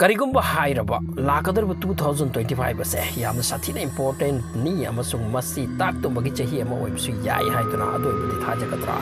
Karigumba hairaba lakadar 2025 ase yamna sathina important ni amasung masi tak to bagi chahi ama oibsu yai haiduna adoi budi thajagatra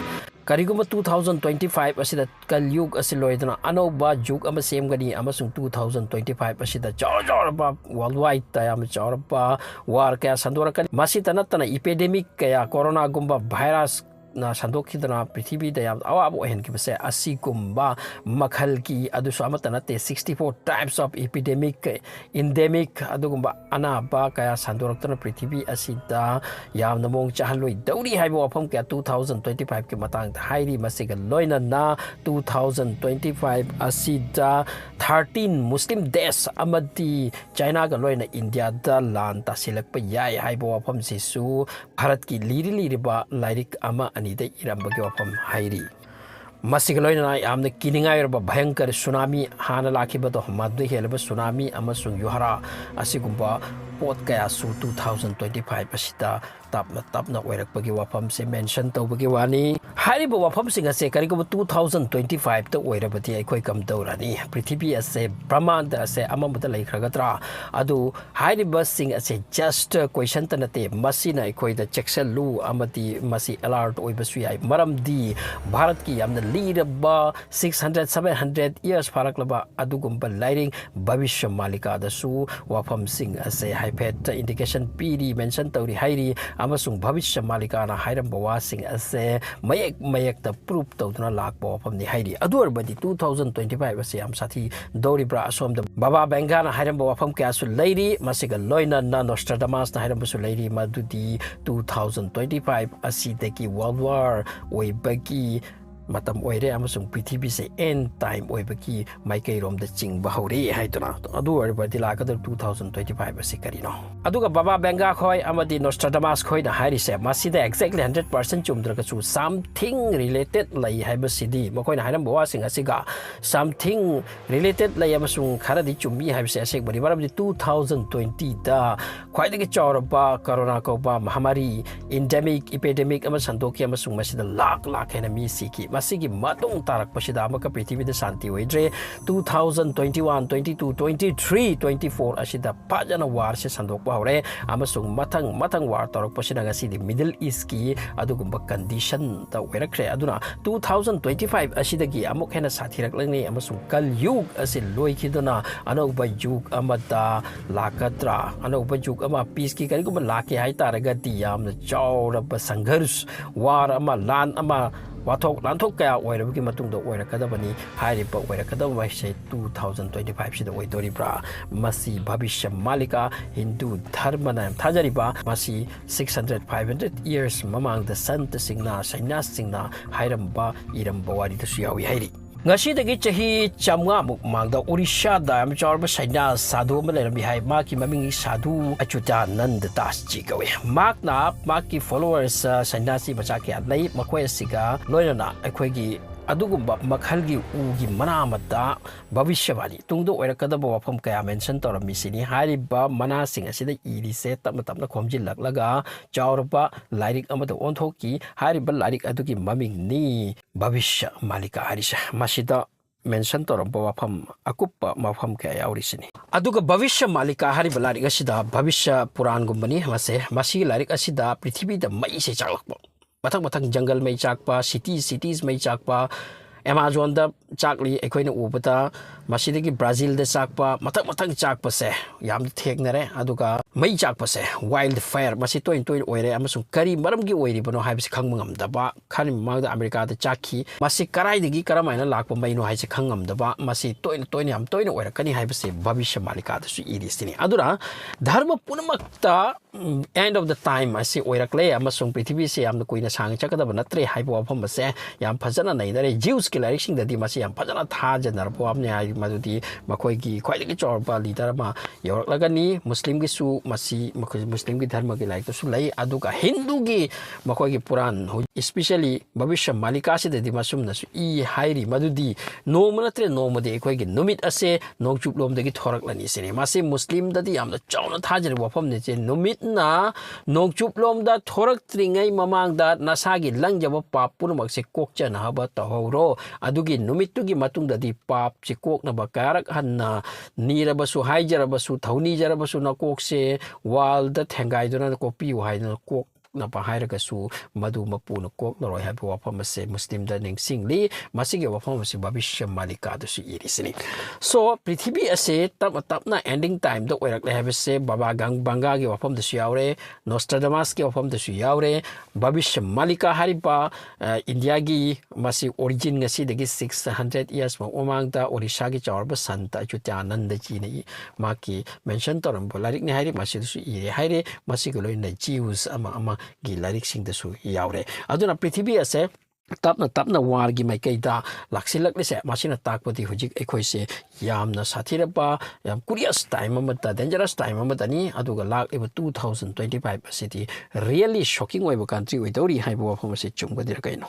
Karigumba 2025 asida kalyug asiloidana anoba juk ama semgani amasung 2025 asida jorba worldwide tayam jorba war kaya sandorakan masi tanatana epidemic kaya corona gumba virus na sandokidana prithibi da yam awabu hen ki base asigumba makhalki adusu amatanate 64 types of epidemic endemic adugumba anaba kaya sandoraktana prithibi asida yam namong chahaloi dauri haibo wafam kaya 2025 ki matang hairi masiga loina na 2025 asida 13 muslim deaths amadi china ga loina india da lan tasilak pa yai haibo wafam sisu bharat ki liri ba lairik ama anida irambagi wafam hairi Masigaloina am the kininga of Bankar tsunami Hana Lakibato Madu Helaba tsunami Amasung Yohara Asigumba Port Kayasu 2025 Pasita Tapna Werapagi wafam se mention to Bagiwani Haribo wafam sing a Sekarigo 2025 the Werabati Equicum Dorani Prithibi as a Brahman as a Amamata Lake Ragatra Adu Hariba sing as a just question Tanate Masina Equi the Chexel Lu Amati Masi Alert Oibasui Maram D Bharatki am the leader ba 600-700 years paraklaba adugumba lighting Babhisya Mallika dasu wafam sing as a hyped indication PD mention tauri hairi amasung Babhisya Mallika na hairam bawa sing as a mayak the proof tawduna lakbo wafam ni hairi adur badi 2025 as am sathi dori bra asom the baba bengana hairam bawa wafam kasu lady masiga loina na Nostradamus na hairam basu lady madudi 2025 asideki world war way bagi matam oire amasung prithibi se end time oibaki maikai rom da chingba hore haituna adu arbadi lakadar 2025 asikarino aduga baba benga khoi amadi Nostradamus khoi na hairi se masida exactly 100% chumdraga chu something related lai haibasidi makoi na hairam bawa sing asiga something related lai amasung khara di chummi haibse asek bari baram 2020 da khwaidagi chawraba corona ko ba mahamari endemic epidemic amasandoki amasung masida lak enemy siki masigi matung tarak pasida amaka prithibi da santi oidre 2021 22 23 24 asida pajana war se sandokpa hore amasung matang war tarak pasida ngasi di Middle East ki adugumba condition ta werakre aduna 2025 asida gi amuk hena sathirak langni amasung kalyug asil loi khiduna anoba yug amada lakatra anoba yug ama peace ki kari gumba laki hai taraga di yam chawra sangharsh war ama lan ama Watok Lantok Kaya Wairaki Matung Oira Kadabani, Haripa Oira Kadaba say 2025 Shida Waidoribra, Masi Babhisya Mallika, Hindu Dharmanam Tajariba, Masi 500 years Mamang the Santa Singna, Sainas Singna, Hiramba, Iramba Wadi to Shiawi Hairi. Ngasi dagi chahi chamwa mukmangda Orisha da am chawrba saina sadhu malayram bihai maki maming sadhu achuta nand das jigawe makna maki followers sainasi machaki adlai makhoi siga loina akhoi adugumba makhalgi ugi manamata bhavishyawani tungdo oirakadaba wafam kaya mention torami sini hariba mana sing asida irise tapna khomjillaklaga chawrba lairik amada onthoki hariba lairik adugi maming ni Babhisya Mallika harisha masida mention toramba wafam akuppa mafam kaya yaurisini aduga Babhisya Mallika hariba lairik asida Babhisya Purana gumbani masi lairik asida prithibi da mai se chaklakpa Matang jungle may chakpa, cities may chakpa, Amazon da chakli, equine ubata, Masidiki Brazil de chakpa, matang chakpa se, yam tegnere, aduga, may chakpa se, wildfire, Masito into oire, Amazon Kari, Maramgi oiri, but no habis kangam daba, Karim Magda America the Chaki, Masikarai the Gikaramana lakpa may no has a kangam daba, Masito in Toyam Toy or Kani habis Babhisya Mallika to Idistini. Adura, Dharma Punamakta, end of the time, I say Oirakle, Amazon Prithibi se, am the Queen of Sang Chakada, Natre, Hypo of se, Yam Pazana, the Jews killing the Dimasi and Pazana Taj and Narpoamnia, Madudi, Makoigi, quite a chorba, Lidarama, York Lagani, Muslim Gisu, Masi, Muslim Githarmagi like to Sulay, Aduka, Hindugi, Makoigi Puran, who especially Babhisya Mallika the Dimasumnas, E. Hairi, Madudi, no monatre, no mode, Quagi, Numit Ase, no Chuplom the Gitorak Lanisini, Masi Muslim that the Am the Chona Tajan Wapam, Numit na, no Chuplom that Torak Tringai Mamang that Nasagi Langjava Papunamak se Kokchan Habata Horo, ꯑꯗꯨꯒꯤ ꯅꯨꯃꯤꯠꯇꯨꯒꯤ ꯃꯇꯨꯡꯗꯗꯤ ꯄꯥꯞꯁꯤ ꯀꯣꯛꯅꯕ ꯀꯌꯥꯔꯛ ꯍꯟꯅ ꯅꯤꯔꯕꯁꯨ ꯍꯥꯏꯖꯔꯕꯁꯨ ꯊꯧꯅꯤꯖꯔꯕꯁꯨ ꯅꯀꯣꯛꯁꯦ world ꯊꯦꯡꯒꯥꯏꯗꯨꯅ ꯀꯣꯛꯄꯤꯌꯨ ꯍꯥꯏꯗꯨꯅ ꯀꯣꯛꯅꯕ ꯍꯥꯏꯔꯒꯁꯨ ꯃꯗꯨ ꯃꯄꯨꯅ ꯀꯣꯛꯅꯔꯣꯏ ꯍꯥꯏꯕ ꯋꯥꯐꯝ ꯑꯁꯤ ꯃꯨꯁꯂꯤꯝꯗ ꯅꯤꯡꯁꯤꯡꯂꯤ ꯃꯁꯤꯒꯤ ꯋꯥꯐꯝ ꯑꯁꯤ ꯚꯕꯤꯁ꯭ꯌ ꯃꯥꯂꯤꯀꯥꯗꯁꯨ ꯏꯔꯤꯁꯤꯅꯤ ꯁꯣ ꯄ꯭ꯔꯤꯊꯤꯕꯤ ꯑꯁꯤ ꯇꯞꯅ ꯇꯞꯅ ꯑꯦꯟꯗꯤꯡ ꯇꯥꯏꯝꯗ ꯑꯣꯏꯔꯛꯂꯦ ꯍꯥꯏꯕꯁꯦ ꯕꯥꯕꯥ ꯕꯪꯒꯥꯒꯤ ꯋꯥꯐꯝꯗꯁꯨ ꯌꯥꯎꯔꯦ ꯅꯣꯁꯇ꯭ꯔꯗꯥꯃꯁꯀꯤ ꯋꯥꯐꯝꯗꯁꯨ ꯌꯥꯎꯔꯦ ꯚꯕꯤꯁ꯭ꯌ ꯃꯥꯂꯤꯀꯥ ꯍꯥꯏꯔꯤꯕ ꯏꯟꯗꯤꯌꯥꯒꯤ ꯃꯁꯤ ꯑꯣꯔꯤꯖꯤꯟ ꯉꯁꯤꯗꯒꯤ 600 ꯏꯌꯔꯁ ꯃꯃꯥꯡꯗ ꯑꯣꯔꯤꯁꯥꯒꯤ ꯆꯥꯎꯔꯕ ꯁꯟꯇ ꯑꯆꯨꯇ꯭ꯌꯥꯅꯟꯗꯖꯤꯅ ꯃꯥꯒꯤ ꯃꯦꯟꯁꯟ ꯇꯧꯔꯝꯕ ꯂꯥꯏꯔꯤꯛꯅꯤ ꯍꯥꯏꯔꯦ ꯃꯁꯤꯗꯁꯨ ꯏꯔꯦ ꯍꯥꯏꯔꯦ ꯃꯁꯤꯒ ꯂꯣꯏꯅꯅ ꯖꯤꯎꯁ ꯑꯃꯒꯤ ꯂꯥꯏꯔꯤꯛꯁꯤꯡꯗꯁꯨ ꯌꯥꯎꯔꯦ ꯑꯗꯨꯅ ꯄ꯭ꯔꯤꯊꯤꯕꯤ ꯑꯁꯦ ꯇꯞꯅ ꯇꯞꯅ ꯋꯥꯔꯒꯤ ꯃꯥꯏꯀꯩꯗ ꯂꯥꯛꯁꯤꯜꯂꯛꯂꯤꯁꯦ ꯃꯁꯤꯅ ꯇꯥꯛꯄꯗꯤ ꯍꯧꯖꯤꯛ ꯑꯩꯈꯣꯏꯁꯦ ꯌꯥꯝꯅ ꯁꯥꯊꯤꯔꯕ ꯌꯥꯝ ꯀꯨꯔꯤꯌꯁ ꯇꯥꯏꯝ ꯑꯃꯗ ꯗꯦꯟꯖꯔꯁ ꯇꯥꯏꯝ ꯑꯃꯗꯅꯤ ꯑꯗꯨꯒ ꯂꯥꯛꯂꯤꯕ 2025 ꯑꯁꯤꯗꯤ ꯔꯤꯌꯦꯜꯂꯤ ꯁꯣꯀꯤꯡ ꯑꯣꯏꯕ ꯀꯟꯇ꯭ꯔꯤ ꯑꯣꯏꯗꯧꯔꯤ ꯍꯥꯏꯕ ꯋꯥꯐꯝ ꯑꯁꯤ ꯆꯨꯝꯒꯗꯤꯔ ꯀꯩꯅꯣ